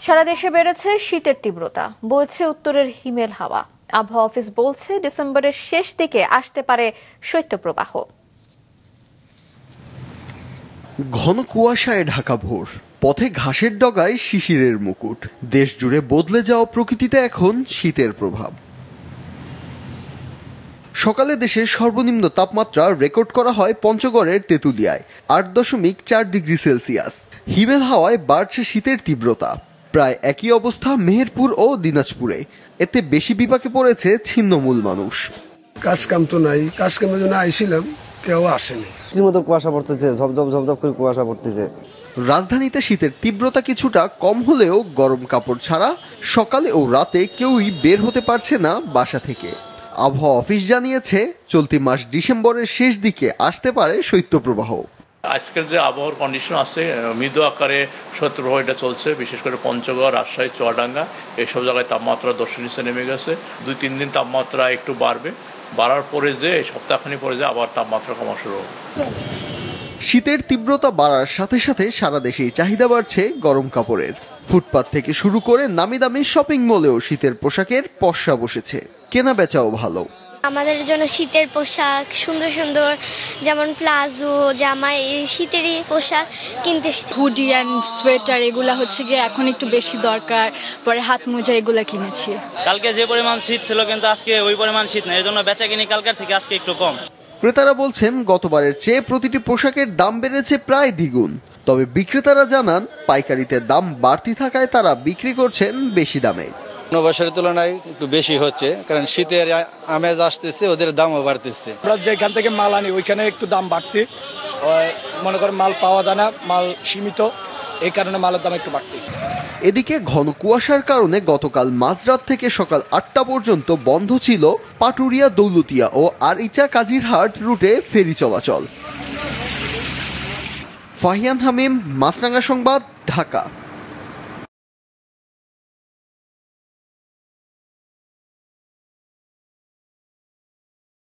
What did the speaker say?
সারা দেশে বেড়েছে শীতের তীব্রতা, বইছে উত্তরের হিমেল হাওয়া। আবহাওয়া অফিস বলছে ডিসেম্বরের শেষ দিকে আসতে পারে শৈত্যপ্রবাহ। ঘন কুয়াশায় ঢাকা ভোর, পথে ঘাসের ডগায় শিশিরের মুকুট। দেশ জুড়ে বদলে যাওয়া প্রকৃতিতে এখন শীতের প্রভাব। সকালে দেশের সর্বনিম্ন তাপমাত্রা রেকর্ড করা হয় পঞ্চগড়ের তেঁতুলিয়ায় 8.4 ডিগ্রি সেলসিয়াস। হিমেল হাওয়ায় বাড়ছে শীতের তীব্রতা। প্রায় একই অবস্থা মেহেরপুর ও দিনাজপুরে। এতে বেশি বিপাকে পড়েছে ছিন্নমূল মানুষ। কাজ কাম তো নাই, কাজ কামের জন্য আইছিলাম, কেউ আসেনি। রীতিমতো কুয়াশা পড়তেছে, ঝপঝপ ঝপঝপ করে কুয়াশা পড়তেছে। রাজধানীতে শীতের তীব্রতা কিছুটা কম হলেও গরম কাপড় ছাড়া সকালে ও রাতে কেউই বের হতে পারছে না বাসা থেকে। আবহাওয়া অফিস জানিয়েছে চলতি মাস ডিসেম্বরের শেষ দিকে আসতে পারে শৈত্যপ্রবাহ। আজকের যে আবহাওয়ার কন্ডিশন আছে, মৃদু আকারে শৈত্যপ্রবাহ এটা চলছে। বিশেষ করে পঞ্চগড়, রাজশাহী, চুয়াডাঙ্গা এইসব জায়গায় তাপমাত্রা 10 নিচে নেমে গেছে। 2-3 দিন তাপমাত্রা একটু বাড়বে। বাড়ার পরে যে সপ্তাহখানি পরে যে আবার তাপমাত্রা কমা শুরু হবে। শীতের তীব্রতা বাড়ার সাথে সাথে সারা দেশেই চাহিদা বাড়ছে গরম কাপড়ের। ফুটপাত থেকে শুরু করে নামি দামি শপিং মলেও শীতের পোশাকের পসরা বসেছে। কেনা বেচাও ভালো। আমাদের জন্য শীতের পোশাক সুন্দর সুন্দর, যেমন প্লাজো, জামা, শীতেরই পোশাক কিনতে। হুডি অ্যান্ড সোয়েটার এগুলা হচ্ছে গিয়ে এখন একটু বেশি দরকার, পরে হাত মোজা এগুলা কিনেছি। কালকে যে পরিমাণ শীত ছিল কিন্তু আজকে ওই পরিমাণ শীত নেই, এর জন্য বেচা কিনি কালকার থেকে আজকে একটু কম। ক্রেতারা বলছেন গতবারের চেয়ে প্রতিটি পোশাকের দাম বেড়েছে প্রায় দ্বিগুণ। তবে বিক্রেতারা জানান পাইকারিতে দাম বাড়তি থাকায় তারা বিক্রি করছেন বেশি দামে। অন্য বছরের তুলনায় একটু বেশি হচ্ছে, কারণ শীতের আমেজ আসতেছে, ওদের দামও বাড়তেছে। আমরা যেখান থেকে মাল আনি ওইখানে একটু দাম বাড়তি, মনে করেন মাল পাওয়া যায় না, মাল সীমিত, এই কারণে মালের দাম একটু বাড়তি। এদিকে ঘন কুয়াশার কারণে গতকাল মাঝরাত থেকে সকাল 8টা পর্যন্ত বন্ধ ছিল পাটুরিয়া, দৌলতিয়া ও আরিচা কাজিরহাট রুটে ফেরি চলাচল। ফাহিয়ান হামিম, মাছরাঙ্গা সংবাদ, ঢাকা।